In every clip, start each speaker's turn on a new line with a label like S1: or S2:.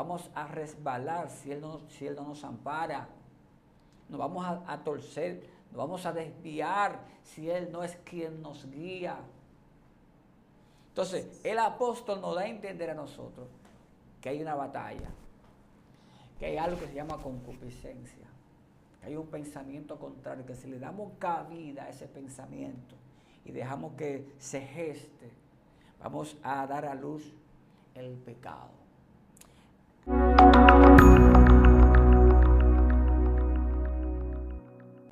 S1: vamos a resbalar si Él no nos ampara. Nos vamos a torcer, nos vamos a desviar si Él no es quien nos guía. Entonces, el apóstol nos da a entender a nosotros que hay una batalla, que hay algo que se llama concupiscencia, que hay un pensamiento contrario, que si le damos cabida a ese pensamiento y dejamos que se geste, vamos a dar a luz el pecado.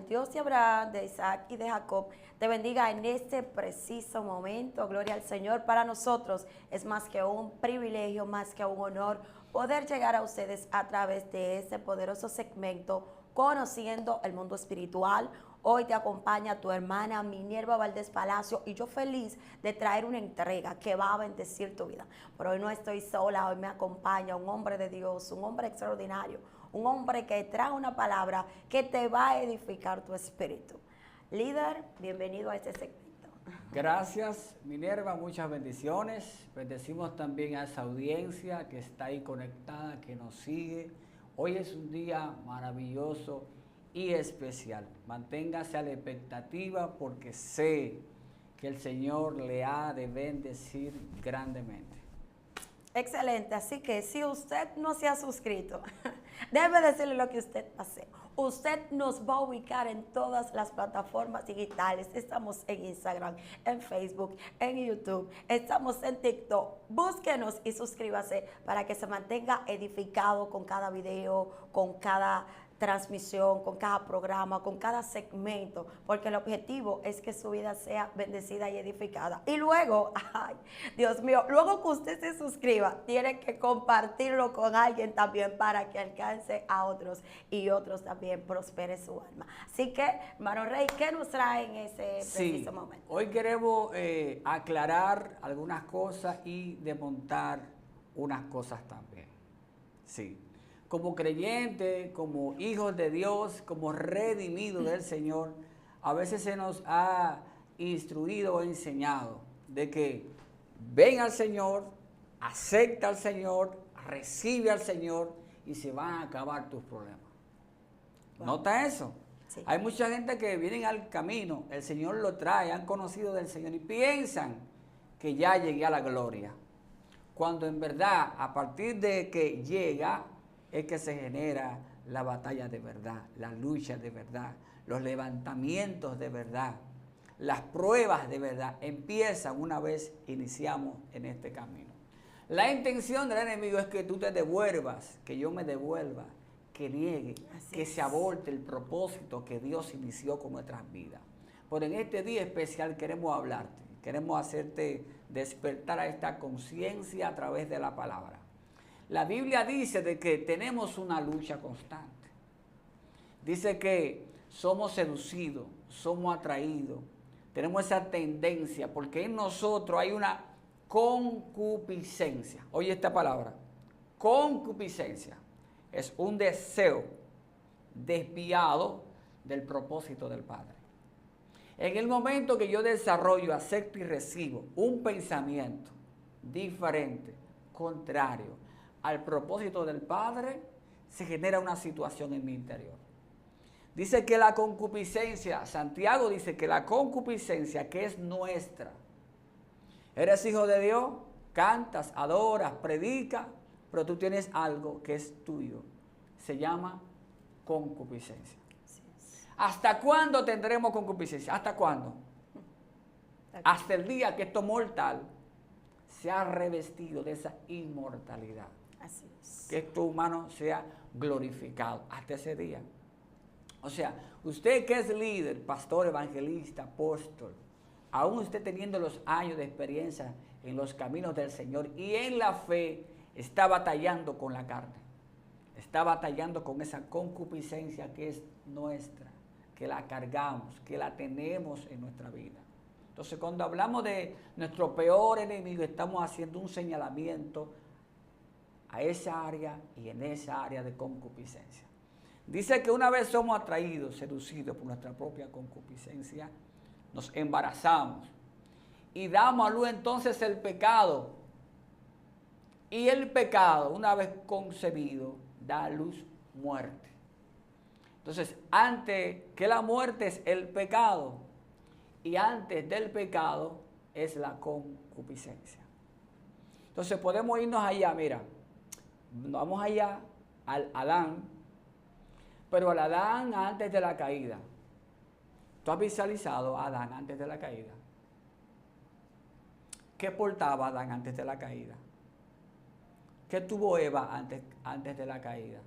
S2: Dios de Abraham, de Isaac y de Jacob te bendiga en este preciso momento. Gloria al Señor. Para nosotros es más que un privilegio, más que un honor poder llegar a ustedes a través de este poderoso segmento Conociendo el Mundo Espiritual. Hoy te acompaña tu hermana Minerva Valdés Palacio y yo feliz de traer una entrega que va a bendecir tu vida. Pero hoy no estoy sola, hoy me acompaña un hombre de Dios, un hombre extraordinario, un hombre que trae una palabra que te va a edificar tu espíritu. Líder, bienvenido a este segmento.
S1: Gracias, Minerva, muchas bendiciones. Bendecimos también a esa audiencia que está ahí conectada, que nos sigue. Hoy es un día maravilloso y especial. Manténgase a la expectativa porque sé que el Señor le ha de bendecir grandemente.
S2: Excelente, así que si usted no se ha suscrito, debe decirle lo que usted hace. Usted nos va a ubicar en todas las plataformas digitales. Estamos en Instagram, en Facebook, en YouTube, estamos en TikTok. Búsquenos y suscríbase para que se mantenga edificado con cada video, con cada transmisión, con cada programa, con cada segmento, porque el objetivo es que su vida sea bendecida y edificada. Y luego, ay, Dios mío, luego que usted se suscriba, tiene que compartirlo con alguien también para que alcance a otros y otros también prospere su alma. Así que, hermano Rey, ¿qué nos trae en ese preciso momento?
S1: Hoy queremos aclarar algunas cosas y desmontar unas cosas también. Sí. Como creyentes, como hijos de Dios, como redimidos del Señor, a veces se nos ha instruido o enseñado de que ven al Señor, acepta al Señor, recibe al Señor y se van a acabar tus problemas. Wow. ¿Nota eso? Sí. Hay mucha gente que vienen al camino, el Señor lo trae, han conocido del Señor y piensan que ya llegué a la gloria. Cuando en verdad, a partir de que llega, es que se genera la batalla de verdad, la lucha de verdad, los levantamientos de verdad, las pruebas de verdad empiezan una vez iniciamos en este camino. La intención del enemigo es que tú te devuelvas, que yo me devuelva, que niegue, que se aborte el propósito que Dios inició con nuestras vidas. Por en este día especial queremos hablarte, queremos hacerte despertar a esta conciencia a través de la palabra. La Biblia dice de que tenemos una lucha constante. Dice que somos seducidos, somos atraídos, tenemos esa tendencia, porque en nosotros hay una concupiscencia. Oye esta palabra, concupiscencia. Es un deseo desviado del propósito del Padre. En el momento que yo desarrollo, acepto y recibo un pensamiento diferente, contrario al propósito del Padre, se genera una situación en mi interior. Dice que la concupiscencia, Santiago dice que la concupiscencia que es nuestra, eres hijo de Dios, cantas, adoras, predicas, pero tú tienes algo que es tuyo, se llama concupiscencia. ¿Hasta cuándo tendremos concupiscencia? ¿Hasta cuándo? Hasta el día que esto mortal se ha revestido de esa inmortalidad.
S2: Así es.
S1: Que esto humano sea glorificado hasta ese día. O sea, usted que es líder, pastor, evangelista, apóstol, aún usted teniendo los años de experiencia en los caminos del Señor y en la fe, está batallando con la carne. Está batallando con esa concupiscencia que es nuestra, que la cargamos, que la tenemos en nuestra vida. Entonces, cuando hablamos de nuestro peor enemigo, estamos haciendo un señalamiento a esa área y en esa área de concupiscencia. Dice que una vez somos atraídos, seducidos por nuestra propia concupiscencia, nos embarazamos y damos a luz entonces el pecado. Y el pecado, una vez concebido, da a luz muerte. Entonces, antes que la muerte es el pecado, y antes del pecado es la concupiscencia. Entonces podemos irnos allá, mira, vamos allá al Adán, pero al Adán antes de la caída. ¿Tú has visualizado a Adán antes de la caída? ¿Qué portaba Adán antes de la caída? ¿Qué tuvo Eva antes de la caída?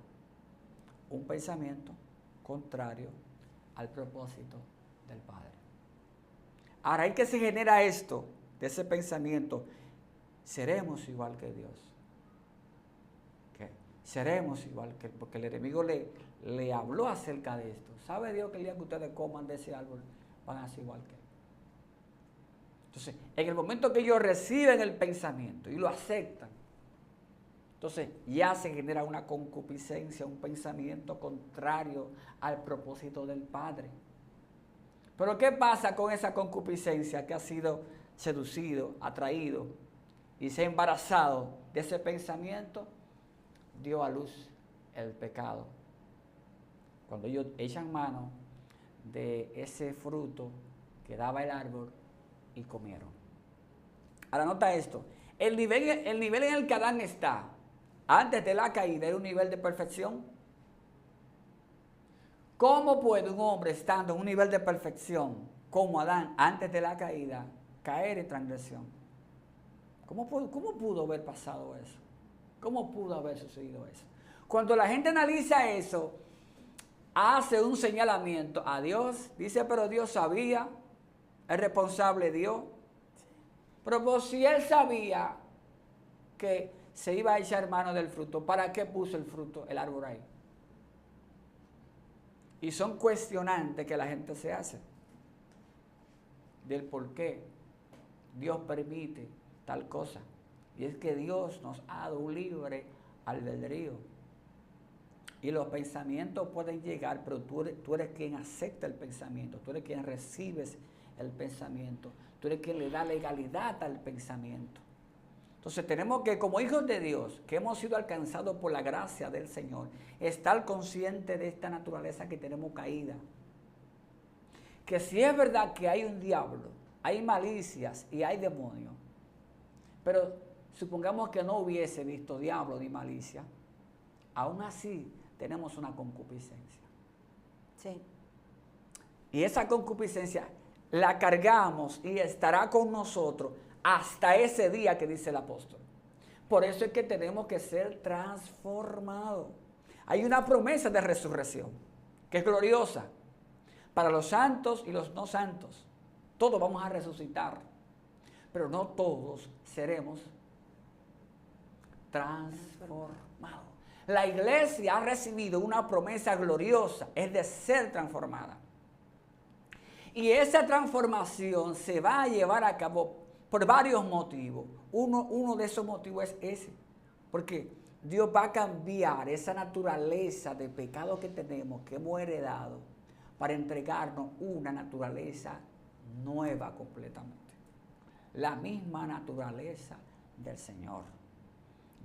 S1: Un pensamiento contrario al propósito del Padre. Ahora, ¿en qué se genera esto? De ese pensamiento, seremos igual que Dios. ¿Qué? Seremos igual que Él, porque el enemigo le habló acerca de esto. ¿Sabe Dios que el día que ustedes coman de ese árbol van a ser igual que Él? Entonces, en el momento que ellos reciben el pensamiento y lo aceptan, entonces ya se genera una concupiscencia, un pensamiento contrario al propósito del Padre. Pero ¿qué pasa con esa concupiscencia que ha sido seducido, atraído y se ha embarazado de ese pensamiento? Dio a luz el pecado. Cuando ellos echan mano de ese fruto que daba el árbol y comieron. Ahora nota esto, el nivel en el que Adán está antes de la caída era un nivel de perfección. ¿Cómo puede un hombre estando en un nivel de perfección como Adán antes de la caída caer en transgresión? ¿Cómo pudo haber pasado eso? ¿Cómo pudo haber sucedido eso? Cuando la gente analiza eso, hace un señalamiento a Dios, dice, pero Dios sabía, es responsable Dios. Pero pues, si Él sabía que se iba a echar mano del fruto, ¿para qué puso el fruto, el árbol ahí? Y son cuestionantes que la gente se hace del por qué Dios permite tal cosa. Y es que Dios nos ha dado un libre albedrío. Y los pensamientos pueden llegar, pero tú eres quien acepta el pensamiento, tú eres quien recibes el pensamiento, tú eres quien le da legalidad al pensamiento. Entonces tenemos que, como hijos de Dios, que hemos sido alcanzados por la gracia del Señor, estar conscientes de esta naturaleza que tenemos caída. Que si es verdad que hay un diablo, hay malicias y hay demonios, pero supongamos que no hubiese visto diablo ni malicia, aún así tenemos una concupiscencia.
S2: Sí.
S1: Y esa concupiscencia la cargamos y estará con nosotros hasta ese día que dice el apóstol. Por eso es que tenemos que ser transformados. Hay una promesa de resurrección que es gloriosa para los santos y los no santos. Todos vamos a resucitar, pero no todos seremos transformados. La iglesia ha recibido una promesa gloriosa, es de ser transformada. Y esa transformación se va a llevar a cabo por varios motivos. Uno de esos motivos es ese, porque Dios va a cambiar esa naturaleza de pecado que tenemos, que hemos heredado, para entregarnos una naturaleza nueva completamente. La misma naturaleza del Señor.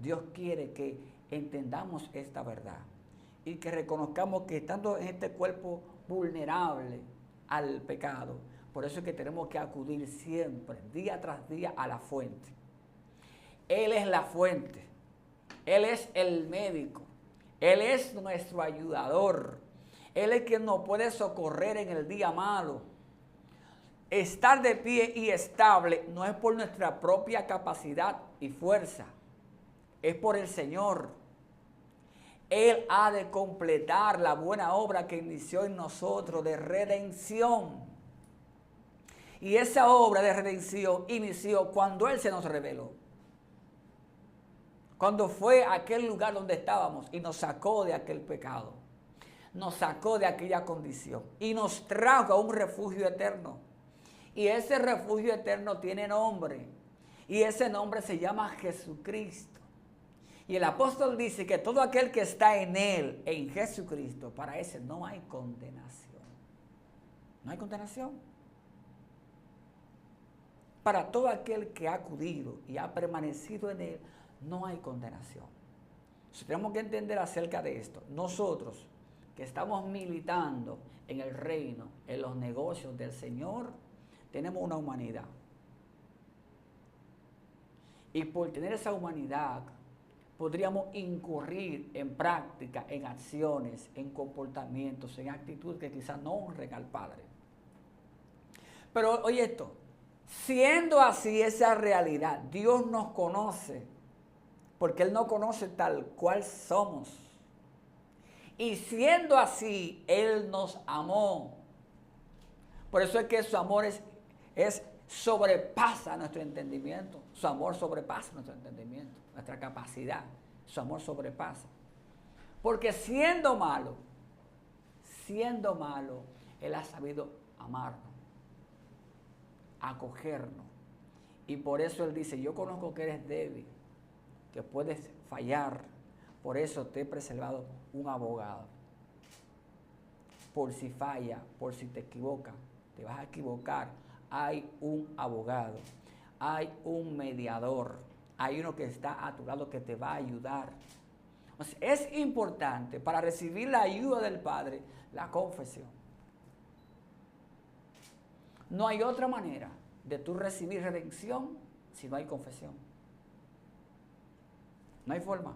S1: Dios quiere que entendamos esta verdad y que reconozcamos que estando en este cuerpo vulnerable al pecado, por eso es que tenemos que acudir siempre, día tras día, a la fuente. Él es la fuente, Él es el médico, Él es nuestro ayudador, Él es quien nos puede socorrer en el día malo. Estar de pie y estable no es por nuestra propia capacidad y fuerza, es por el Señor. Él ha de completar la buena obra que inició en nosotros de redención. Y esa obra de redención inició cuando Él se nos reveló. Cuando fue a aquel lugar donde estábamos y nos sacó de aquel pecado. Nos sacó de aquella condición y nos trajo a un refugio eterno. Y ese refugio eterno tiene nombre. Y ese nombre se llama Jesucristo. Y el apóstol dice que todo aquel que está en Él, en Jesucristo, para ese no hay condenación. No hay condenación. Para todo aquel que ha acudido y ha permanecido en Él, no hay condenación. Entonces, tenemos que entender acerca de esto. Nosotros que estamos militando en el reino, en los negocios del Señor, tenemos una humanidad. Y por tener esa humanidad, podríamos incurrir en prácticas, en acciones, en comportamientos, en actitudes que quizás no honren al Padre. Pero oye esto, siendo así esa realidad, Dios nos conoce, porque Él nos conoce tal cual somos. Y siendo así, Él nos amó. Por eso es que su amor sobrepasa nuestro entendimiento. Su amor sobrepasa nuestro entendimiento, nuestra capacidad. Su amor sobrepasa. Porque siendo malo, Él ha sabido amarnos, acogernos. Y por eso Él dice, yo conozco que eres débil, que puedes fallar. Por eso te he preservado un abogado. Por si falla, por si te equivocas, te vas a equivocar. Hay un abogado, hay un mediador, hay uno que está a tu lado que te va a ayudar. O sea, es importante para recibir la ayuda del Padre, la confesión. No hay otra manera de tú recibir redención si no hay confesión. No hay forma.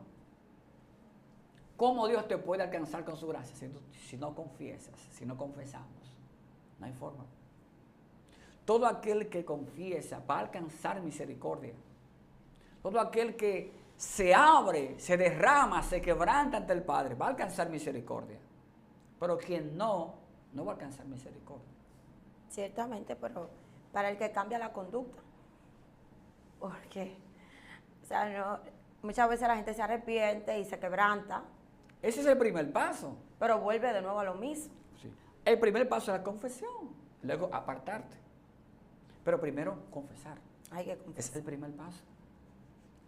S1: ¿Cómo Dios te puede alcanzar con su gracia si no confiesas, si no confesamos? No hay forma. Todo aquel que confiesa va a alcanzar misericordia. Todo aquel que se abre, se derrama, se quebranta ante el Padre, va a alcanzar misericordia. Pero quien no va a alcanzar misericordia.
S2: Ciertamente, pero para el que cambia la conducta. Porque, o sea, no, muchas veces la gente se arrepiente y se quebranta.
S1: Ese es el primer paso.
S2: Pero vuelve de nuevo a lo mismo.
S1: Sí. El primer paso es la confesión, luego apartarte. Pero primero confesar.
S2: Hay que confesar.
S1: Es el primer paso.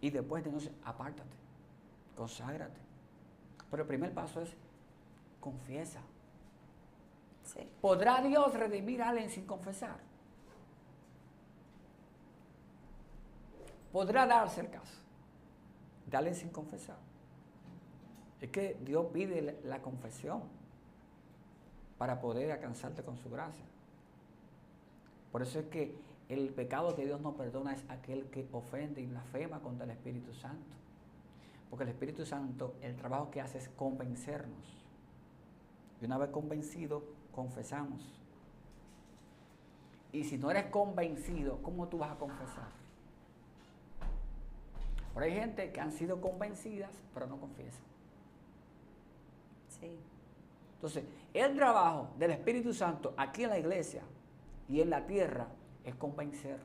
S1: Y después de entonces, apártate, conságrate. Pero el primer paso es confiesa.
S2: Sí.
S1: ¿Podrá Dios redimir a alguien sin confesar? ¿Podrá darse el caso de alguien sin confesar? Es que Dios pide la confesión para poder alcanzarte con su gracia. Por eso es que el pecado que Dios no perdona es aquel que ofende y blasfema contra el Espíritu Santo. Porque el Espíritu Santo, el trabajo que hace es convencernos. Y una vez convencido, confesamos. Y si no eres convencido, ¿cómo tú vas a confesar? Pero hay gente que han sido convencidas, pero no confiesan.
S2: Sí.
S1: Entonces, el trabajo del Espíritu Santo aquí en la iglesia y en la tierra es convencer.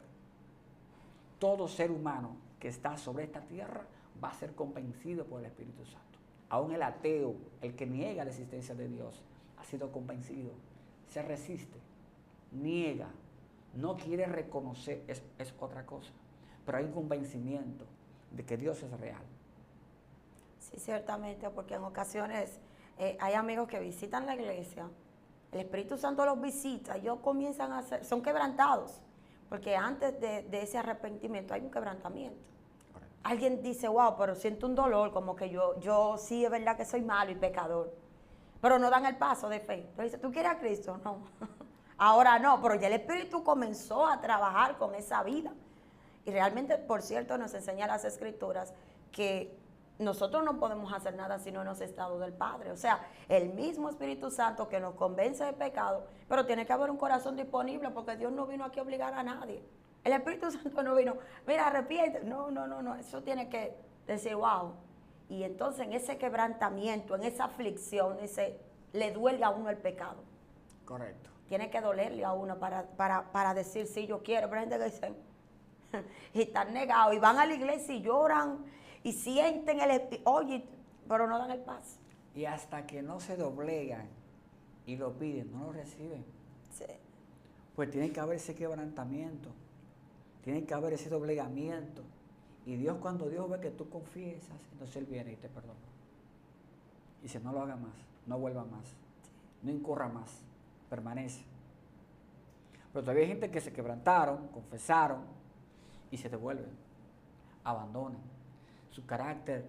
S1: Todo ser humano que está sobre esta tierra va a ser convencido por el Espíritu Santo. Aún el ateo, el que niega la existencia de Dios, ha sido convencido. Se resiste, niega, no quiere reconocer, es otra cosa. Pero hay un convencimiento de que Dios es real.
S2: Sí, ciertamente, porque en ocasiones hay amigos que visitan la iglesia, el Espíritu Santo los visita, ellos comienzan a ser, son quebrantados, porque antes de ese arrepentimiento hay un quebrantamiento.
S1: Correcto.
S2: Alguien dice, wow, pero siento un dolor, como que yo sí es verdad que soy malo y pecador, pero no dan el paso de fe. Entonces dice, ¿tú quieres a Cristo? No. Ahora no, pero ya el Espíritu comenzó a trabajar con esa vida. Y realmente, por cierto, nos enseña las Escrituras que nosotros no podemos hacer nada si no nos está dado del Padre. O sea, el mismo Espíritu Santo que nos convence de pecado, pero tiene que haber un corazón disponible porque Dios no vino aquí a obligar a nadie. El Espíritu Santo no vino, mira, arrepiente. No, eso tiene que decir, wow. Y entonces en ese quebrantamiento, en esa aflicción, le duele a uno el pecado.
S1: Correcto.
S2: Tiene que dolerle a uno para decir, sí, yo quiero. Pero hay gente que dice, y están negados, y van a la iglesia y lloran, y sienten oye, pero no dan el paso.
S1: Y hasta que no se doblegan y lo piden, no lo reciben.
S2: Sí.
S1: Pues tiene que haber ese quebrantamiento, tiene que haber ese doblegamiento. Y Dios, cuando Dios ve que tú confiesas, entonces Él viene y te perdona. Y dice, no lo haga más, no vuelva más, no incurra más, permanece. Pero todavía hay gente que se quebrantaron, confesaron y se devuelven, abandonan, su carácter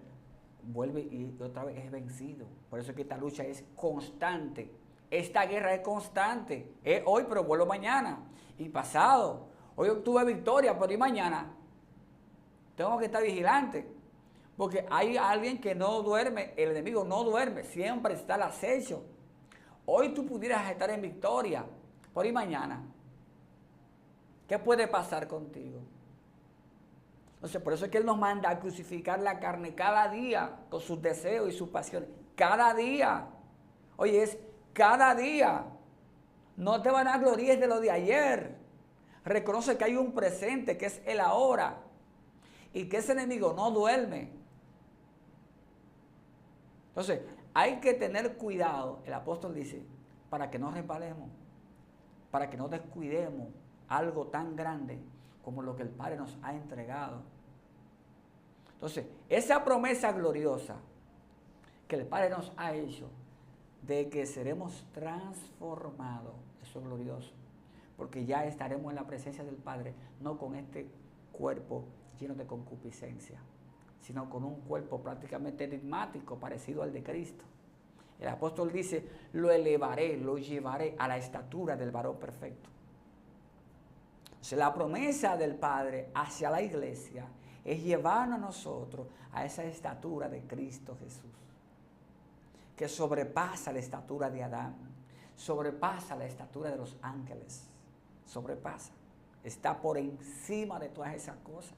S1: vuelve y otra vez es vencido. Por eso es que esta lucha es constante. Esta guerra es constante. Es hoy, pero vuelvo mañana. Y pasado. Hoy obtuve victoria, pero y mañana tengo que estar vigilante. Porque hay alguien que no duerme, el enemigo no duerme, siempre está al acecho. Hoy tú pudieras estar en victoria, pero y mañana, ¿qué puede pasar contigo? Entonces, por eso es que Él nos manda a crucificar la carne cada día con sus deseos y sus pasiones. Cada día. Oye, es cada día. No te van a gloriar de lo de ayer. Reconoce que hay un presente, que es el ahora. Y que ese enemigo no duerme. Entonces, hay que tener cuidado, el apóstol dice, para que no resbalemos, para que no descuidemos algo tan grande como lo que el Padre nos ha entregado. Entonces, esa promesa gloriosa que el Padre nos ha hecho de que seremos transformados, eso es glorioso, porque ya estaremos en la presencia del Padre, no con este cuerpo lleno de concupiscencia, sino con un cuerpo prácticamente enigmático, parecido al de Cristo. El apóstol dice, lo elevaré, lo llevaré a la estatura del varón perfecto. Entonces, la promesa del Padre hacia la iglesia es llevarnos a nosotros a esa estatura de Cristo Jesús, que sobrepasa la estatura de Adán, sobrepasa la estatura de los ángeles, sobrepasa, está por encima de todas esas cosas.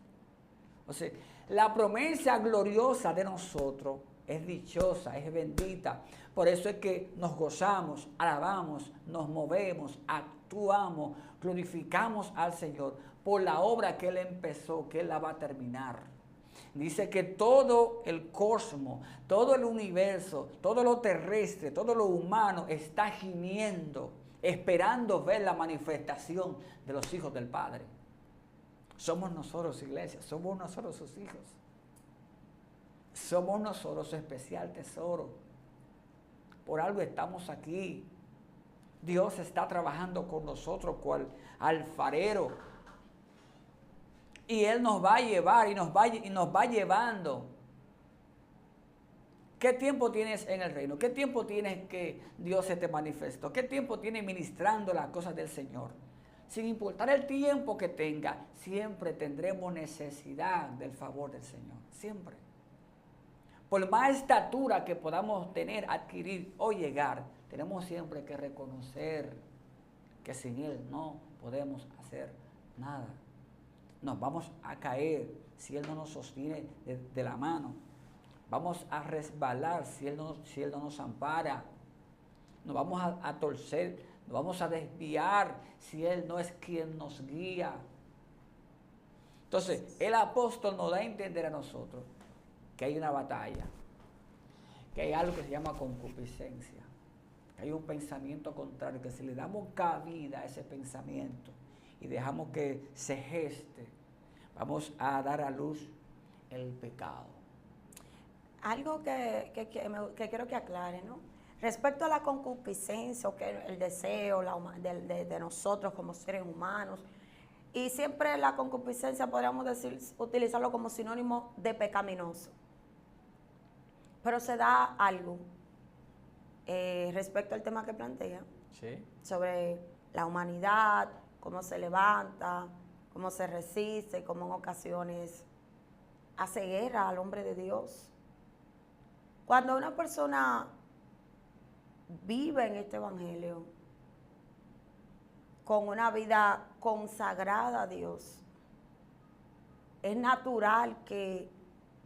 S1: O sea, la promesa gloriosa de nosotros es dichosa, es bendita. Por eso es que nos gozamos, alabamos, nos movemos, actuamos, glorificamos al Señor por la obra que Él empezó, que Él la va a terminar. Dice que todo el cosmos, todo el universo, todo lo terrestre, todo lo humano está gimiendo, esperando ver la manifestación de los hijos del Padre. Somos nosotros, iglesia, somos nosotros sus hijos. Somos nosotros su especial tesoro. Por algo estamos aquí. Dios está trabajando con nosotros cual alfarero. Y Él nos va a llevar y nos va llevando. ¿Qué tiempo tienes en el reino? ¿Qué tiempo tienes que Dios se te manifestó? ¿Qué tiempo tienes ministrando las cosas del Señor? Sin importar el tiempo que tenga, siempre tendremos necesidad del favor del Señor. Siempre. Por más estatura que podamos tener, adquirir o llegar, tenemos siempre que reconocer que sin Él no podemos hacer nada. Nos vamos a caer si Él no nos sostiene de la mano. Vamos a resbalar si Él no nos ampara. Nos vamos a torcer. Nos vamos a desviar si Él no es quien nos guía. Entonces, el apóstol nos da a entender a nosotros que hay una batalla, que hay algo que se llama concupiscencia, que hay un pensamiento contrario, que si le damos cabida a ese pensamiento y dejamos que se geste, vamos a dar a luz el pecado.
S2: Algo que quiero que aclare, ¿no? Respecto a la concupiscencia, o que el deseo de nosotros como seres humanos, y siempre la concupiscencia podríamos decir, utilizarlo como sinónimo de pecaminoso. Pero se da algo respecto al tema que plantea,
S1: ¿Sí?
S2: sobre la humanidad, cómo se levanta, cómo se resiste, y cómo en ocasiones hace guerra al hombre de Dios. Cuando una persona vive en este evangelio con una vida consagrada a Dios, es natural que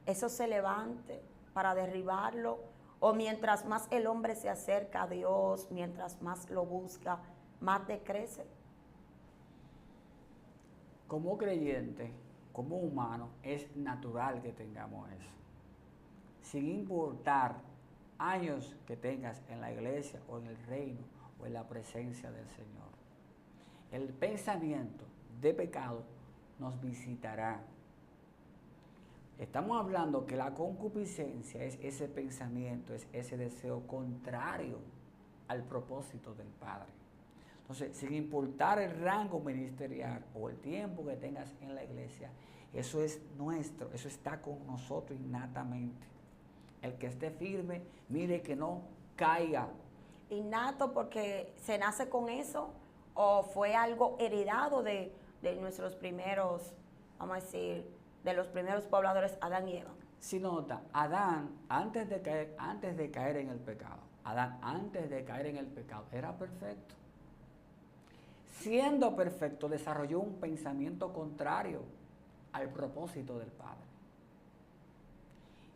S2: eso se levante para derribarlo, o mientras más el hombre se acerca a Dios, mientras más lo busca, más decrece.
S1: Como creyente, como humano, es natural que tengamos eso. Sin importar años que tengas en la iglesia o en el reino o en la presencia del Señor. El pensamiento de pecado nos visitará. Estamos hablando que la concupiscencia es ese pensamiento, es ese deseo contrario al propósito del Padre. Entonces, sin importar el rango ministerial o el tiempo que tengas en la iglesia, Eso es nuestro, eso está con nosotros innatamente. El que esté firme, mire que no caiga.
S2: Innato porque se nace con eso o fue algo heredado de nuestros primeros, vamos a decir, de los primeros pobladores, Adán y Eva.
S1: Si nota, Adán, antes de caer en el pecado, Adán, antes de caer en el pecado, era perfecto. Siendo perfecto, desarrolló un pensamiento contrario al propósito del Padre.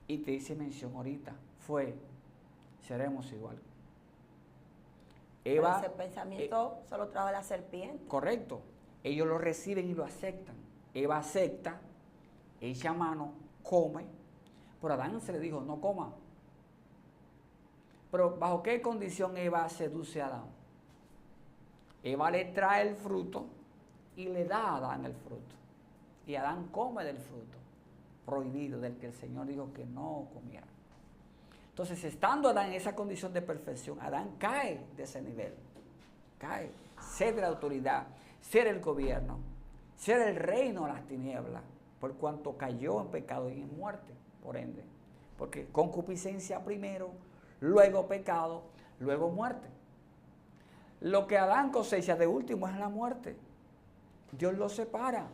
S1: Y te hice mención ahorita, seremos igual.
S2: Eva, ese pensamiento solo trajo la serpiente.
S1: Correcto. Ellos lo reciben y lo aceptan. Eva acepta, echa mano, come. Pero a Adán se le dijo, no coma. Pero ¿bajo qué condición Eva seduce a Adán? Eva le trae el fruto y le da a Adán el fruto. Y Adán come del fruto prohibido, del que el Señor dijo que no comiera. Entonces, estando Adán en esa condición de perfección, Adán cae de ese nivel. Cae. Ser de la autoridad, ser el gobierno, ser el reino de las tinieblas, por cuanto cayó en pecado y en muerte, por ende. Porque concupiscencia primero, luego pecado, luego muerte. Lo que Adán cosecha de último es la muerte. Dios lo separa.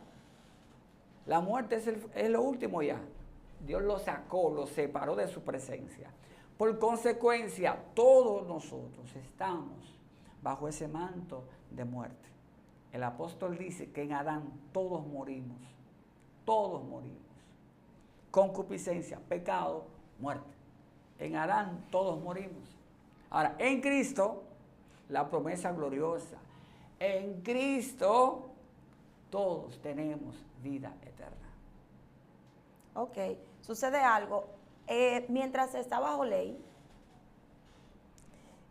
S1: La muerte es lo último ya. Dios lo sacó, lo separó de su presencia. Por consecuencia, todos nosotros estamos bajo ese manto de muerte. El apóstol dice que en Adán todos morimos. Todos morimos. Concupiscencia, pecado, muerte. En Adán todos morimos. Ahora, en Cristo, la promesa gloriosa. En Cristo todos tenemos vida eterna.
S2: Ok, sucede algo. Mientras se está bajo ley,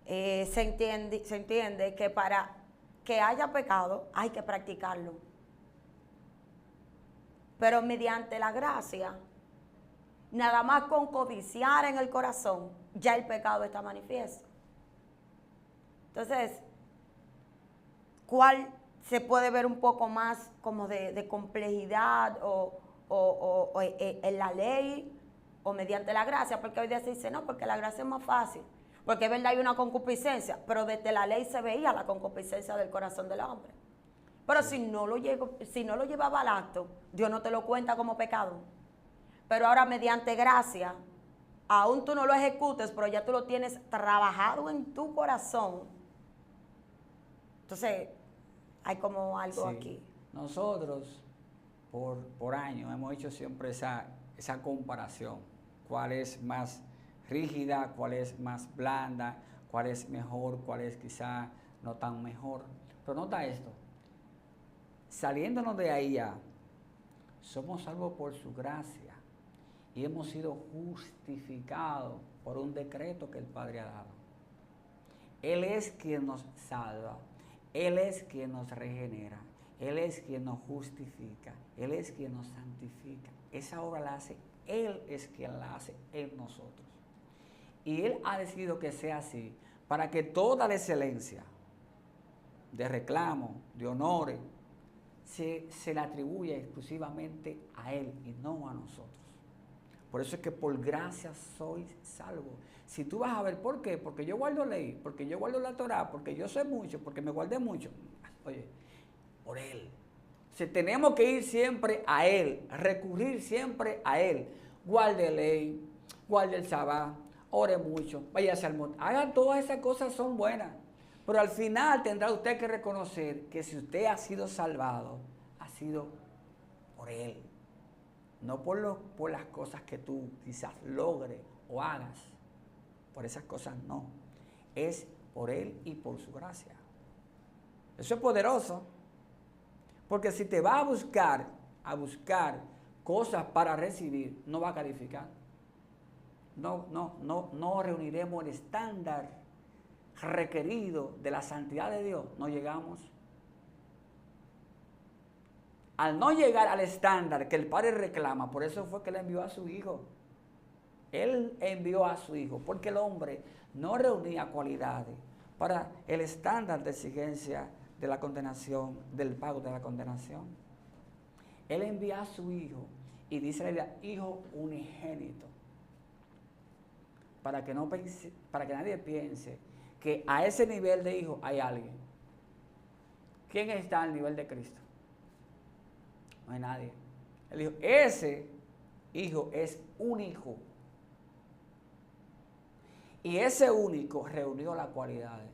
S2: se entiende que para que haya pecado hay que practicarlo. Pero mediante la gracia, nada más con codiciar en el corazón, ya el pecado está manifiesto. Entonces, ¿cuál se puede ver un poco más como de complejidad o en la ley o mediante la gracia? Porque hoy día se dice, no, porque la gracia es más fácil. Porque es verdad, hay una concupiscencia, pero desde la ley se veía la concupiscencia del corazón del hombre. Pero si no lo llevaba al acto, Dios no te lo cuenta como pecado. Pero ahora mediante gracia, aún tú no lo ejecutes, pero ya tú lo tienes trabajado en tu corazón. Entonces, hay como algo aquí.
S1: Nosotros, por años, hemos hecho siempre esa comparación. ¿Cuál es más rígida? ¿Cuál es más blanda? ¿Cuál es mejor? ¿Cuál es quizá no tan mejor? Pero nota esto. Saliéndonos de ahí ya, somos salvos por su gracia y hemos sido justificados por un decreto que el Padre ha dado. Él es quien nos salva, Él es quien nos regenera, Él es quien nos justifica, Él es quien nos santifica. Esa obra la hace, Él es quien la hace en nosotros. Y Él ha decidido que sea así, para que toda la excelencia de reclamo, de honores, se le atribuye exclusivamente a Él y no a nosotros. Por eso es que por gracia sois salvos. Si tú vas a ver por qué, porque yo guardo ley, porque yo guardo la Torá, porque yo sé mucho, porque me guardé mucho. Oye, por Él. O sea, tenemos que ir siempre a Él, recurrir siempre a Él. Guarde ley, guarde el sabbat, ore mucho, vaya al monte. Hagan todas esas cosas, son buenas. Pero al final tendrá usted que reconocer que si usted ha sido salvado, ha sido por Él. No por las cosas que tú quizás logres o hagas. Por esas cosas no. Es por Él y por su gracia. Eso es poderoso. Porque si te va a buscar cosas para recibir, no va a calificar. No reuniremos el estándar requerido de la santidad de Dios. No llegamos. Al no llegar al estándar que el Padre reclama, por eso fue que Él envió a su Hijo. Él envió a su Hijo, porque el hombre no reunía cualidades para el estándar de exigencia de la condenación, del pago de la condenación. Él envía a su Hijo y dice la Biblia, Hijo unigénito, para que nadie piense que a ese nivel de Hijo hay alguien. ¿Quién está al nivel de Cristo? No hay nadie. Él dijo, ese Hijo es único. Y ese único reunió las cualidades.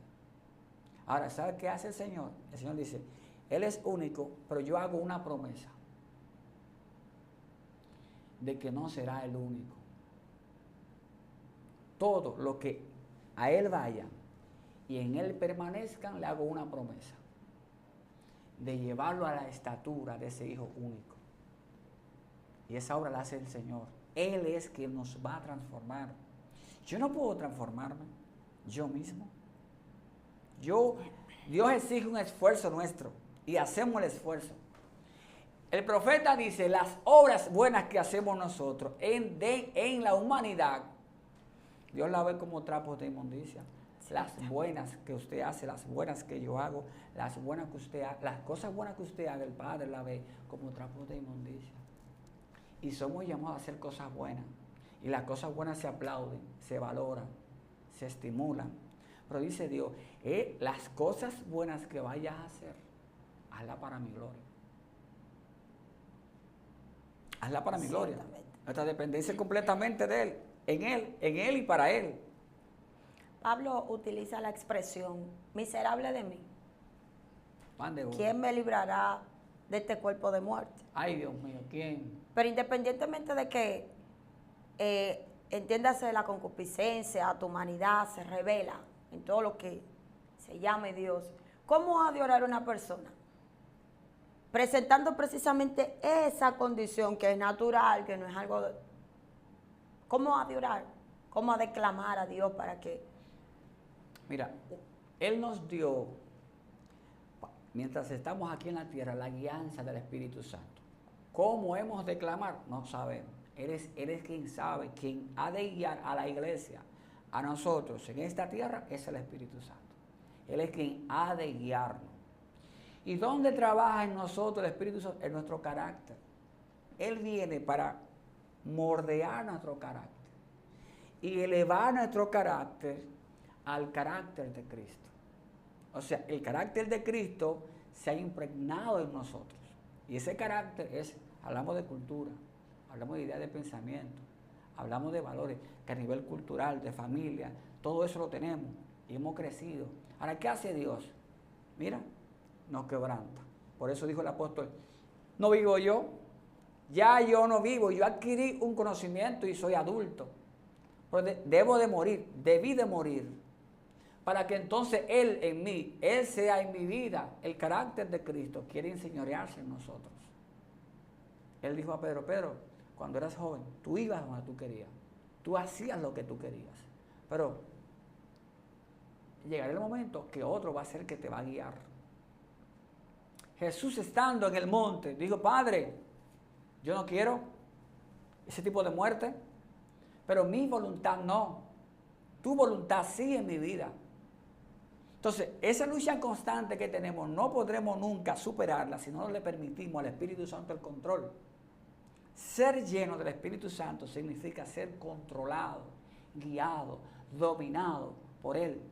S1: Ahora, ¿sabe qué hace el Señor? El Señor dice, Él es único, pero yo hago una promesa de que no será el único. Todo lo que a Él vayan y en Él permanezcan, le hago una promesa de llevarlo a la estatura de ese Hijo único. Y esa obra la hace el Señor. Él es quien nos va a transformar. Yo no puedo transformarme yo mismo. Dios exige un esfuerzo nuestro y hacemos el esfuerzo. El profeta dice, las obras buenas que hacemos nosotros en la humanidad, Dios la ve como trapos de inmundicia. Las buenas que usted hace, las buenas que yo hago, las buenas que usted haga, las cosas buenas que usted haga, el Padre la ve como trapos de inmundicia. Y somos llamados a hacer cosas buenas. Y las cosas buenas se aplauden, se valoran, se estimulan. Pero dice Dios, las cosas buenas que vayas a hacer, hazla para mi gloria. Hazla para mi gloria. Nuestra dependencia es completamente de Él, en Él y para Él.
S2: Pablo utiliza la expresión, miserable de mí.
S1: Pan de oro.
S2: ¿Quién me librará de este cuerpo de muerte?
S1: Ay, Dios mío, ¿quién?
S2: Pero independientemente de que entiéndase la concupiscencia, tu humanidad se revela en todo lo que se llame Dios, ¿cómo ha de orar una persona? Presentando precisamente esa condición que es natural, que no es algo... ¿Cómo ha de orar? ¿Cómo ha de clamar a Dios para que...
S1: Mira, Él nos dio, mientras estamos aquí en la tierra, la guianza del Espíritu Santo. ¿Cómo hemos de clamar? No sabemos. Él es quien sabe, quien ha de guiar a la iglesia, a nosotros en esta tierra, es el Espíritu Santo. Él es quien ha de guiarnos. ¿Y dónde trabaja en nosotros el Espíritu Santo? En nuestro carácter. Él viene para moldear nuestro carácter y elevar nuestro carácter al carácter de Cristo. O sea, el carácter de Cristo se ha impregnado en nosotros. Y ese carácter es, hablamos de cultura, hablamos de ideas de pensamiento, hablamos de valores que a nivel cultural, de familia, todo eso lo tenemos y hemos crecido. Ahora, ¿qué hace Dios? Mira, nos quebranta. Por eso dijo el apóstol, no vivo yo, ya yo no vivo, yo adquirí un conocimiento y soy adulto. Pero debo de morir, debí de morir, para que entonces Él en mí, Él sea en mi vida, el carácter de Cristo, quiere enseñorearse en nosotros. Él dijo a Pedro, Pedro, cuando eras joven, tú ibas donde tú querías, tú hacías lo que tú querías, pero llegará el momento que otro va a ser el que te va a guiar. Jesús estando en el monte, dijo, Padre, yo no quiero ese tipo de muerte, pero mi voluntad no, tu voluntad sí en mi vida. Entonces, esa lucha constante que tenemos no podremos nunca superarla si no le permitimos al Espíritu Santo el control. Ser lleno del Espíritu Santo significa ser controlado, guiado, dominado por Él.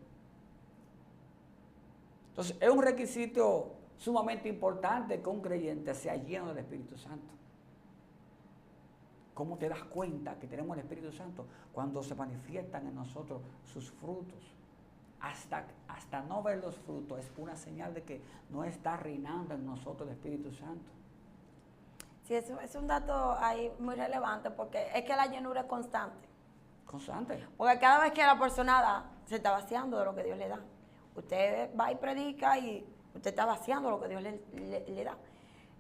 S1: Entonces, es un requisito sumamente importante que un creyente sea lleno del Espíritu Santo. ¿Cómo te das cuenta que tenemos el Espíritu Santo? Cuando se manifiestan en nosotros sus frutos. Hasta no ver los frutos es una señal de que no está reinando en nosotros el Espíritu Santo.
S2: Sí, eso es un dato ahí muy relevante porque es que la llenura es constante.
S1: Constante.
S2: Porque cada vez que la persona da, se está vaciando de lo que Dios le da. Usted va y predica y usted está vaciando lo que Dios le da.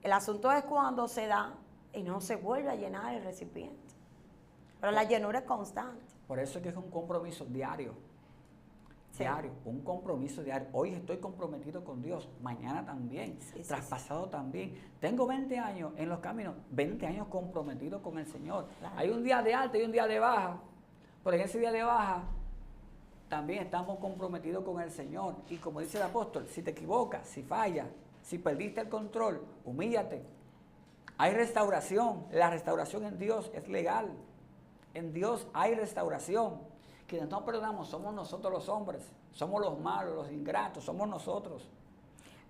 S2: El asunto es cuando se da y no se vuelve a llenar el recipiente. Pero la llenura es constante.
S1: Por eso es que es un compromiso diario.
S2: Sí.
S1: Diario, un compromiso diario. Hoy estoy comprometido con Dios, mañana también, traspasado también. Tengo 20 años en los caminos, 20 años comprometido con el Señor. Claro. Hay un día de alta y un día de baja, pero en ese día de baja también estamos comprometidos con el Señor. Y como dice el apóstol, si te equivocas, si fallas, si perdiste el control, humíllate. Hay restauración. La restauración en Dios es legal. En Dios hay restauración. Quienes no perdonamos somos nosotros los hombres. Somos los malos, los ingratos, somos nosotros.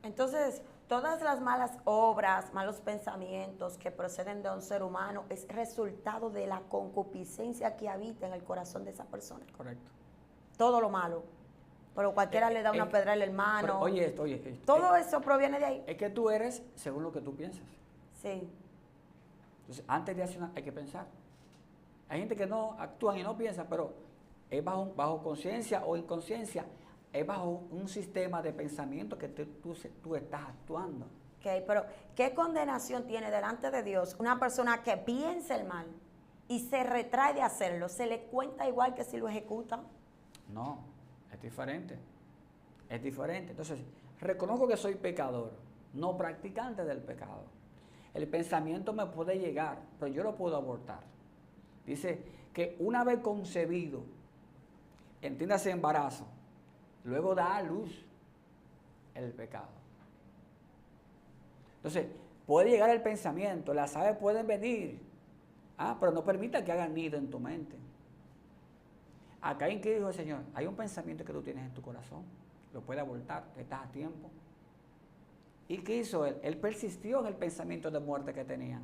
S2: Entonces, todas las malas obras, malos pensamientos que proceden de un ser humano es resultado de la concupiscencia que habita en el corazón de esa persona.
S1: Correcto.
S2: Todo lo malo. Pero cualquiera le da una pedra al hermano.
S1: Pero oye esto.
S2: Todo eso proviene de ahí.
S1: Es que tú eres según lo que tú piensas.
S2: Sí.
S1: Entonces, antes de accionar hay que pensar. Hay gente que no actúa y no piensa, pero es bajo conciencia o inconsciencia, es bajo un sistema de pensamiento que tú estás actuando.
S2: Okay, pero ¿qué condenación tiene delante de Dios una persona que piensa el mal y se retrae de hacerlo? ¿Se le cuenta igual que si lo ejecuta?
S1: No, es diferente. Es diferente. Entonces, reconozco que soy pecador, no practicante del pecado. El pensamiento me puede llegar, pero yo lo puedo abortar. Dice que una vez concebido, entiéndase embarazo, luego da a luz el pecado. Entonces, puede llegar el pensamiento, las aves pueden venir, pero no permita que hagan nido en tu mente. Acá en que dijo el Señor, hay un pensamiento que tú tienes en tu corazón, lo puede abortar, estás a tiempo. ¿Y qué hizo él? Él persistió en el pensamiento de muerte que tenían.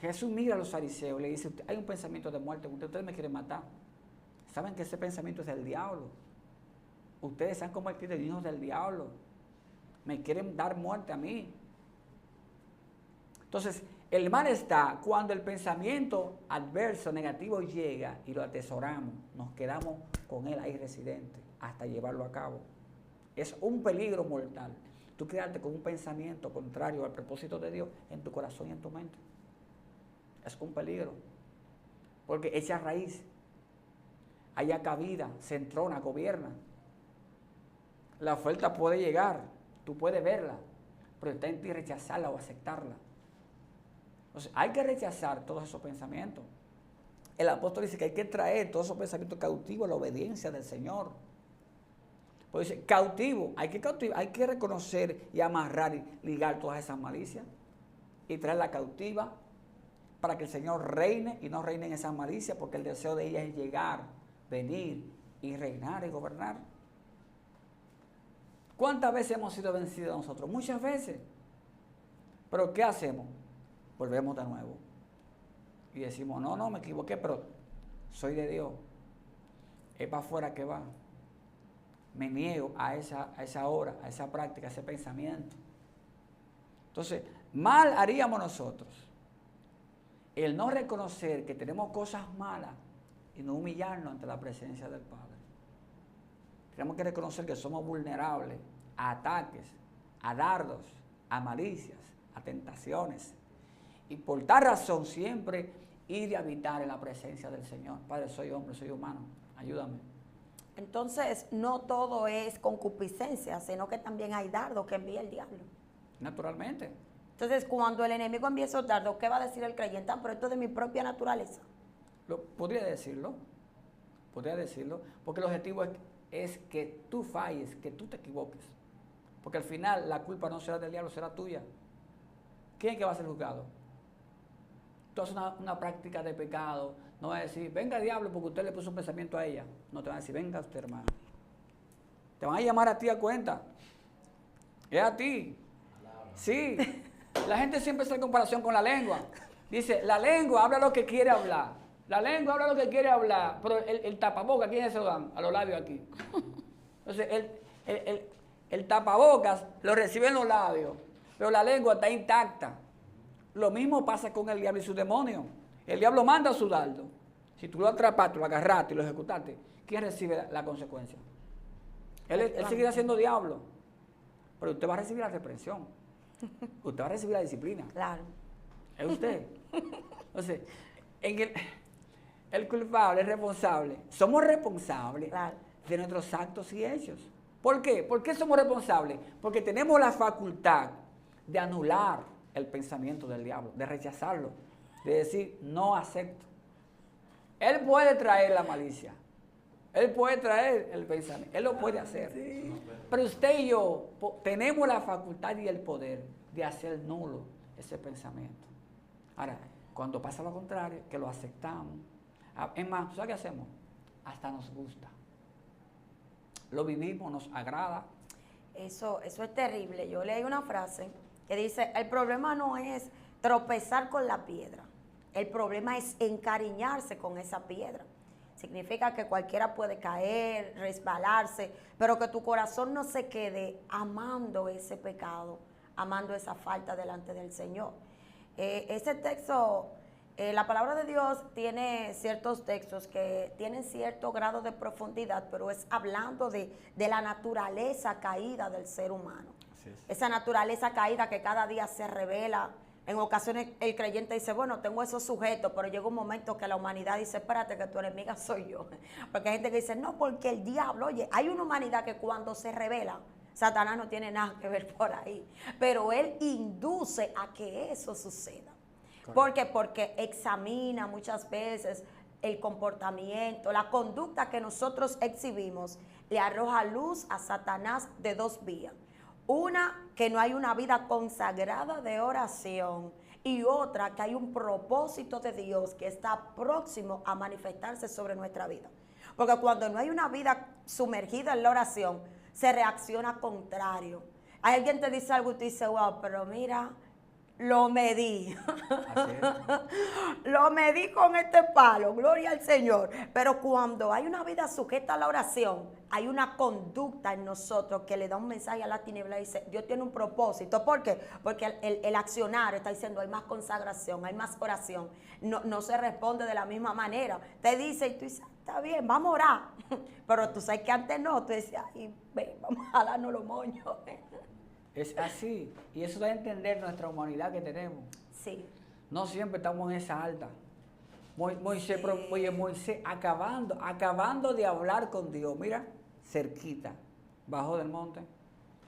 S1: Jesús mira a los fariseos y le dice, hay un pensamiento de muerte, ustedes me quieren matar. Saben que ese pensamiento es del diablo. Ustedes se han convertido en hijos del diablo. Me quieren dar muerte a mí. Entonces, el mal está cuando el pensamiento adverso, negativo llega y lo atesoramos. Nos quedamos con él ahí residente hasta llevarlo a cabo. Es un peligro mortal. Tú quedarte con un pensamiento contrario al propósito de Dios en tu corazón y en tu mente. Es un peligro. Porque echa raíz. Haya cabida, se entrona, gobierna. La oferta puede llegar, tú puedes verla, pero está en ti rechazarla o aceptarla. Entonces, hay que rechazar todos esos pensamientos. El apóstol dice que hay que traer todos esos pensamientos cautivos a la obediencia del Señor. Pues dice, cautivo, hay que reconocer y amarrar y ligar todas esas malicias y traerla cautiva para que el Señor reine y no reine en esas malicias, porque el deseo de ella es llegar, venir y reinar y gobernar. ¿Cuántas veces hemos sido vencidos nosotros? Muchas veces. Pero ¿qué hacemos? Volvemos de nuevo. Y decimos, no, me equivoqué, pero soy de Dios. Es para afuera que va. Me niego a esa hora, a esa práctica, a ese pensamiento. Entonces, mal haríamos nosotros el no reconocer que tenemos cosas malas y no humillarnos ante la presencia del Padre. Tenemos que reconocer que somos vulnerables a ataques, a dardos, a malicias, a tentaciones. Y por tal razón siempre ir de habitar en la presencia del Señor. Padre, soy hombre, soy humano, ayúdame.
S2: Entonces, no todo es concupiscencia, sino que también hay dardos que envía el diablo.
S1: Naturalmente.
S2: Entonces, cuando el enemigo envía esos dardos, ¿qué va a decir el creyente? Pero esto es de mi propia naturaleza.
S1: Podría decirlo, porque el objetivo es que tú falles, que tú te equivoques. Porque al final la culpa no será del diablo, será tuya. ¿Quién es que va a ser juzgado? Tú haces una práctica de pecado, no va a decir, venga diablo porque usted le puso un pensamiento a ella. No te van a decir, venga usted hermano. Te van a llamar a ti a cuenta. Es a ti. Sí. La gente siempre hace comparación con la lengua. Dice, la lengua habla lo que quiere hablar. La lengua habla lo que quiere hablar. Pero el tapabocas, ¿a quién se lo dan? A los labios aquí. Entonces, el tapabocas lo reciben los labios, pero la lengua está intacta. Lo mismo pasa con el diablo y su demonio. El diablo manda su dardo. Si tú lo atrapaste, lo agarraste y lo ejecutaste, ¿quién recibe la consecuencia? Él seguirá siendo diablo, pero usted va a recibir la reprensión. Usted va a recibir la disciplina.
S2: Claro.
S1: Es usted. Entonces, el culpable, el responsable, somos responsables de nuestros actos y hechos. ¿Por qué? ¿Por qué somos responsables? Porque tenemos la facultad de anular el pensamiento del diablo, de rechazarlo, de decir, no acepto. Él puede traer la malicia, él puede traer el pensamiento, él lo puede hacer. Sí. Pero usted y yo tenemos la facultad y el poder de hacer nulo ese pensamiento. Ahora, cuando pasa lo contrario, que lo aceptamos, es más, ¿sabes qué hacemos? Hasta nos gusta. Lo vivimos, nos agrada.
S2: Eso es terrible. Yo leí una frase que dice, el problema no es tropezar con la piedra, el problema es encariñarse con esa piedra. Significa que cualquiera puede caer, resbalarse, pero que tu corazón no se quede amando ese pecado, amando esa falta delante del Señor. Ese texto, la palabra de Dios tiene ciertos textos que tienen cierto grado de profundidad, pero es hablando de la naturaleza caída del ser humano. Esa naturaleza caída que cada día se revela. En ocasiones el creyente dice, bueno, tengo esos sujetos, pero llega un momento que la humanidad dice, espérate que tu enemiga soy yo. Porque hay gente que dice, no, porque el diablo, oye, hay una humanidad que cuando se revela, Satanás no tiene nada que ver por ahí. Pero él induce a que eso suceda. ¿Por qué? Porque examina muchas veces el comportamiento, la conducta que nosotros exhibimos, le arroja luz a Satanás de dos vías. Una, que no hay una vida consagrada de oración, y otra, que hay un propósito de Dios que está próximo a manifestarse sobre nuestra vida. Porque cuando no hay una vida sumergida en la oración, se reacciona contrario. Alguien te dice algo y tú dices, wow, pero mira, lo medí. Lo medí con este palo, gloria al Señor. Pero cuando hay una vida sujeta a la oración, hay una conducta en nosotros que le da un mensaje a la tiniebla y dice, Dios tiene un propósito. ¿Por qué? Porque el accionar está diciendo, hay más consagración, hay más oración. No se responde de la misma manera. Te dice y tú dices, está bien, vamos a orar. Pero tú sabes que antes no, tú decías, ay, ven, vamos a darnos los moños.
S1: Es así, y eso da a entender nuestra humanidad que tenemos.
S2: Sí.
S1: No siempre estamos en esa alta. Moisés, acabando de hablar con Dios, mira, cerquita, bajó del monte,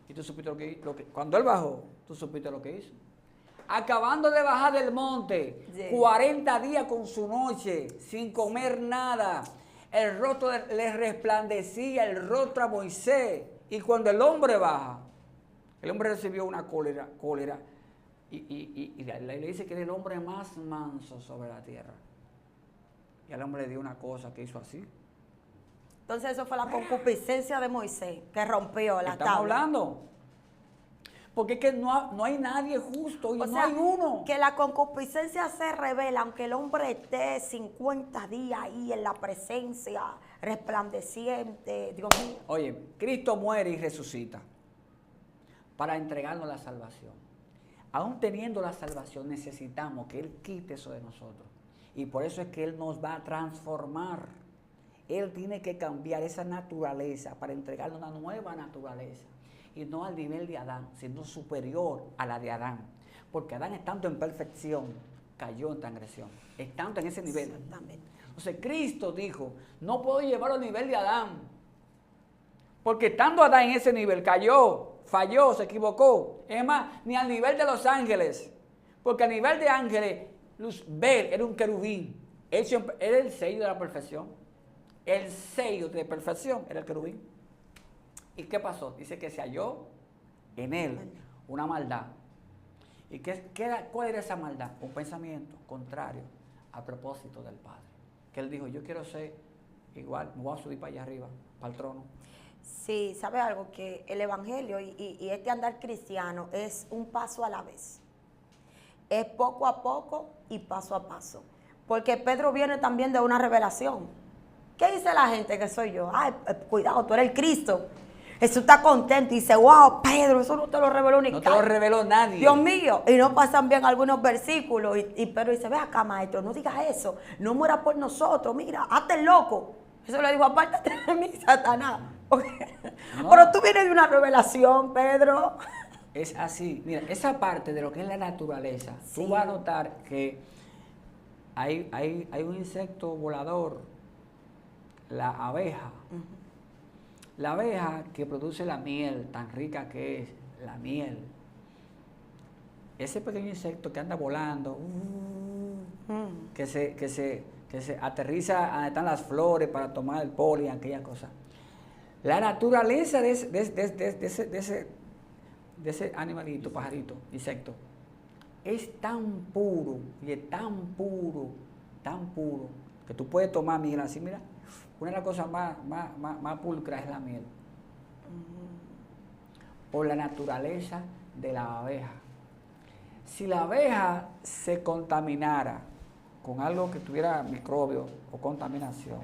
S1: y tú supiste lo que cuando él bajó, tú supiste lo que hizo. Acabando de bajar del monte, sí. 40 días con su noche, sin comer nada, el rostro le resplandecía el rostro a Moisés, y cuando el hombre baja, el hombre recibió una cólera y le dice que era el hombre más manso sobre la tierra. Y al hombre le dio una cosa que hizo así.
S2: Entonces eso fue la concupiscencia de Moisés que rompió la tabla.
S1: Estamos hablando. Porque es que no hay nadie justo y no hay uno.
S2: Que la concupiscencia se revela aunque el hombre esté 50 días ahí en la presencia resplandeciente. Dios mío.
S1: Oye, Cristo muere y resucita para entregarnos la salvación. Aún teniendo la salvación, necesitamos que Él quite eso de nosotros. Y por eso es que Él nos va a transformar. Él tiene que cambiar esa naturaleza para entregarnos una nueva naturaleza. Y no al nivel de Adán, sino superior a la de Adán. Porque Adán, estando en perfección, cayó en transgresión. Estando en ese nivel.
S2: Exactamente.
S1: Entonces Cristo dijo, no puedo llevarlo al nivel de Adán. Porque estando Adán en ese nivel, cayó, falló, se equivocó. Es más, ni al nivel de los ángeles. Porque a nivel de ángeles, Luzbel era un querubín. Era el sello de la perfección. El sello de perfección era el querubín. ¿Y qué pasó? Dice que se halló en él una maldad. ¿Y cuál era esa maldad? Un pensamiento contrario al propósito del Padre. Que él dijo, yo quiero ser igual, me voy a subir para allá arriba, para el trono.
S2: Sí, ¿sabe algo? Que el evangelio y este andar cristiano es un paso a la vez. Es poco a poco y paso a paso. Porque Pedro viene también de una revelación. ¿Qué dice la gente que soy yo? Ay, cuidado, tú eres el Cristo. Jesús está contento y dice, wow, Pedro, eso no te lo reveló ni
S1: No te lo reveló nadie.
S2: Dios mío. Y no pasan bien algunos versículos. Y Pedro dice, ve acá, maestro, no digas eso. No mueras por nosotros, mira, hazte el loco. Eso le dijo, apártate de mí, Satanás. No. Pero tú vienes de una revelación, Pedro.
S1: Es así. Mira, esa parte de lo que es la naturaleza, sí. Tú vas a notar que hay un insecto volador, la abeja. La abeja que produce la miel, tan rica que es la miel. Ese pequeño insecto que anda volando, que se aterriza donde están las flores para tomar el polen, aquella cosa. La naturaleza de ese animalito, pajarito, insecto, es tan puro, y es tan puro, que tú puedes tomar miel así, mira, una de las cosas más pulcras es la miel. Por la naturaleza de la abeja. Si la abeja se contaminara con algo que tuviera microbio o contaminación,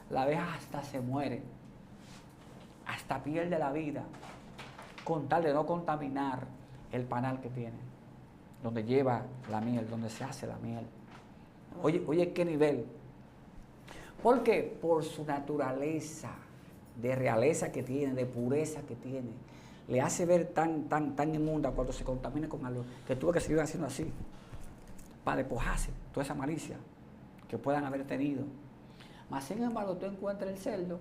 S1: la abeja hasta se muere, hasta pierde la vida, con tal de no contaminar el panal que tiene, donde lleva la miel, donde se hace la miel. Oye, ¿qué nivel? Porque por su naturaleza de realeza que tiene, de pureza que tiene, le hace ver tan inmunda cuando se contamina con algo, que tuvo que seguir haciendo así, para despojarse toda esa malicia que puedan haber tenido. Mas sin embargo, tú encuentras el cerdo,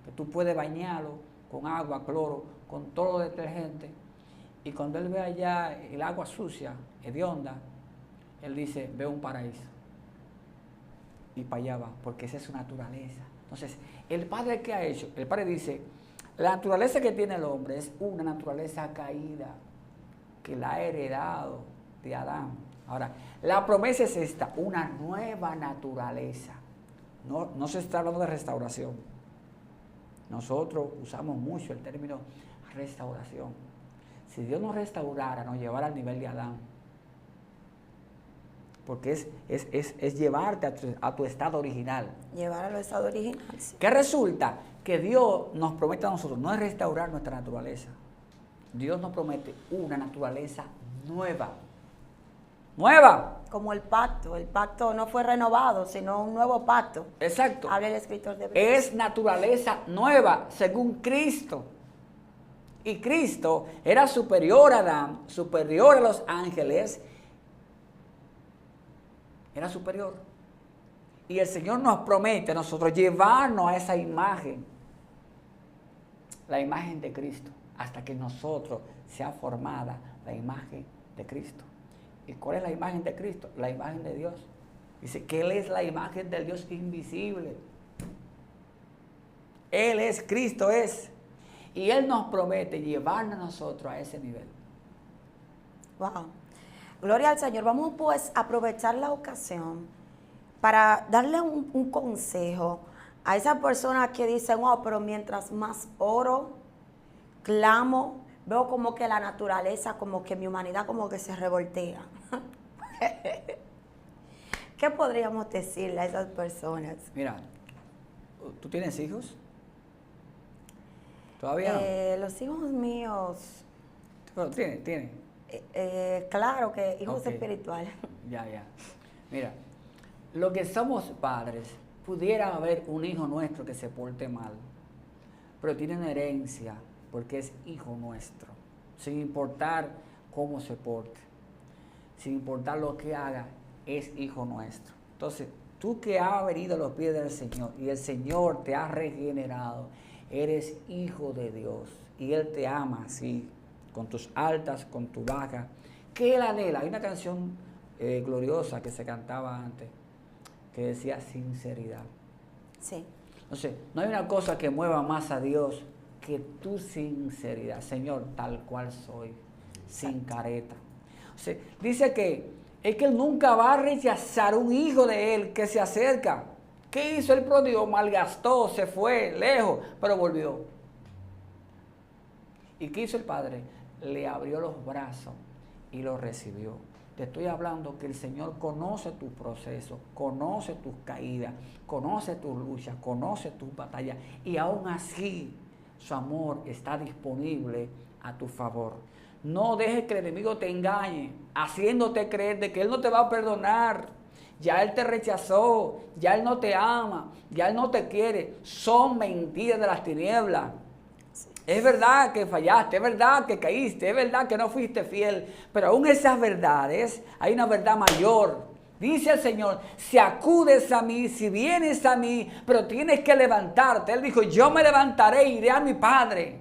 S1: que tú puedes bañarlo con agua, cloro, con todo lo detergente, y cuando él ve allá el agua sucia, hedionda, él dice, veo un paraíso. Y para allá va, porque esa es su naturaleza. Entonces, el Padre, ¿qué ha hecho? El Padre dice, la naturaleza que tiene el hombre es una naturaleza caída, que la ha heredado de Adán. Ahora, la promesa es esta, una nueva naturaleza. No se está hablando de restauración. Nosotros usamos mucho el término restauración. Si Dios nos restaurara, nos llevara al nivel de Adán. Porque es llevarte a tu estado original.
S2: Llevar al estado original. Sí.
S1: ¿Qué resulta? Que Dios nos promete a nosotros, no es restaurar nuestra naturaleza. Dios nos promete una naturaleza nueva. ¡Nueva!
S2: Como el pacto no fue renovado, sino un nuevo pacto.
S1: Exacto.
S2: Habla el escritor de Hebreos.
S1: Es naturaleza nueva, según Cristo. Y Cristo era superior a Adán, superior a los ángeles. Era superior. Y el Señor nos promete a nosotros llevarnos a esa imagen, la imagen de Cristo, hasta que nosotros sea formada la imagen de Cristo. ¿Y cuál es la imagen de Cristo? La imagen de Dios. Dice que Él es la imagen del Dios invisible. Él es, Cristo es. Y Él nos promete llevarnos a nosotros a ese nivel.
S2: Wow. Gloria al Señor. Vamos pues a aprovechar la ocasión para darle un consejo a esas personas que dicen, oh, pero mientras más oro, clamo, veo como que la naturaleza, como que mi humanidad como que se revoltea. ¿Qué podríamos decirle a esas personas?
S1: Mira, ¿tú tienes hijos? ¿Todavía no?
S2: Los hijos míos...
S1: Pero tiene.
S2: Claro que hijos
S1: Okay.
S2: espirituales.
S1: Ya. Mira, lo que somos padres, pudiera haber un hijo nuestro que se porte mal, pero tiene una herencia porque es hijo nuestro, sin importar cómo se porte, sin importar lo que haga, es hijo nuestro. Entonces, tú que has venido a los pies del Señor y el Señor te ha regenerado, eres hijo de Dios y Él te ama así, con tus altas, con tu baja, que Él anhela. Hay una canción gloriosa que se cantaba antes, que decía sinceridad.
S2: Sí.
S1: Entonces, no hay una cosa que mueva más a Dios que tu sinceridad. Señor, tal cual soy, sin careta. O sea, dice que es que Él nunca va a rechazar un hijo de Él que se acerca. ¿Qué hizo el pródigo? Malgastó, se fue lejos, pero volvió. ¿Y qué hizo el Padre? Le abrió los brazos y lo recibió. Te estoy hablando que el Señor conoce tus procesos, conoce tus caídas, conoce tus luchas, conoce tus batallas y aún así su amor está disponible a tu favor. No dejes que el enemigo te engañe, haciéndote creer de que Él no te va a perdonar. Ya Él te rechazó, ya Él no te ama, ya Él no te quiere. Son mentiras de las tinieblas. Es verdad que fallaste, es verdad que caíste, es verdad que no fuiste fiel, pero aún esas verdades, hay una verdad mayor. Dice el Señor, si acudes a mí, si vienes a mí, pero tienes que levantarte. Él dijo, yo me levantaré e iré a mi Padre.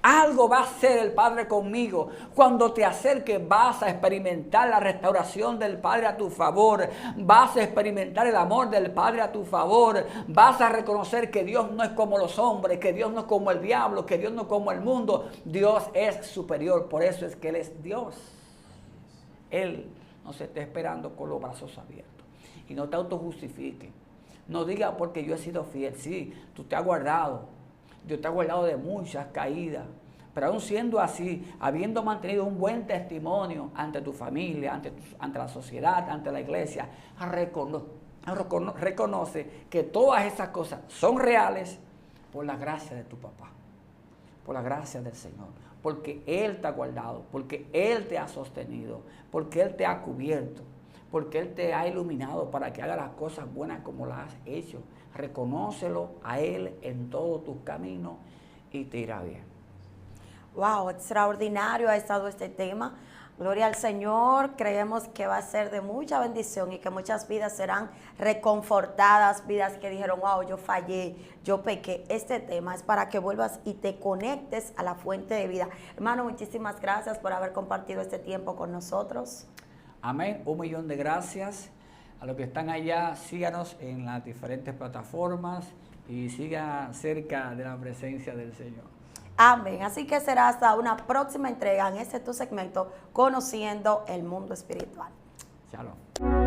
S1: Algo va a hacer el Padre conmigo. Cuando te acerques vas a experimentar la restauración del Padre a tu favor. Vas a experimentar el amor del Padre a tu favor. Vas a reconocer que Dios no es como los hombres, que Dios no es como el diablo, que Dios no es como el mundo. Dios es superior, por eso es que Él es Dios. Él nos está esperando con los brazos abiertos. Y no te autojustifiques. No digas porque yo he sido fiel. Sí, tú te has guardado. Dios te ha guardado de muchas caídas. Pero aún siendo así, habiendo mantenido un buen testimonio ante tu familia, ante la sociedad, ante la iglesia, reconoce que todas esas cosas son reales por la gracia de tu papá, por la gracia del Señor, porque Él te ha guardado, porque Él te ha sostenido, porque Él te ha cubierto, porque Él te ha iluminado para que haga las cosas buenas como las has hecho. Reconócelo a Él en todos tus caminos y te irá bien.
S2: Wow, extraordinario ha estado este tema. Gloria al Señor, creemos que va a ser de mucha bendición y que muchas vidas serán reconfortadas, vidas que dijeron, wow, yo fallé, yo pequé. Este tema es para que vuelvas y te conectes a la fuente de vida. Hermano, muchísimas gracias por haber compartido este tiempo con nosotros.
S1: Amén, 1.000.000 de gracias. A los que están allá, síganos en las diferentes plataformas y sigan cerca de la presencia del Señor.
S2: Amén. Así que será hasta una próxima entrega en este tu segmento, Conociendo el Mundo Espiritual.
S1: Shalom.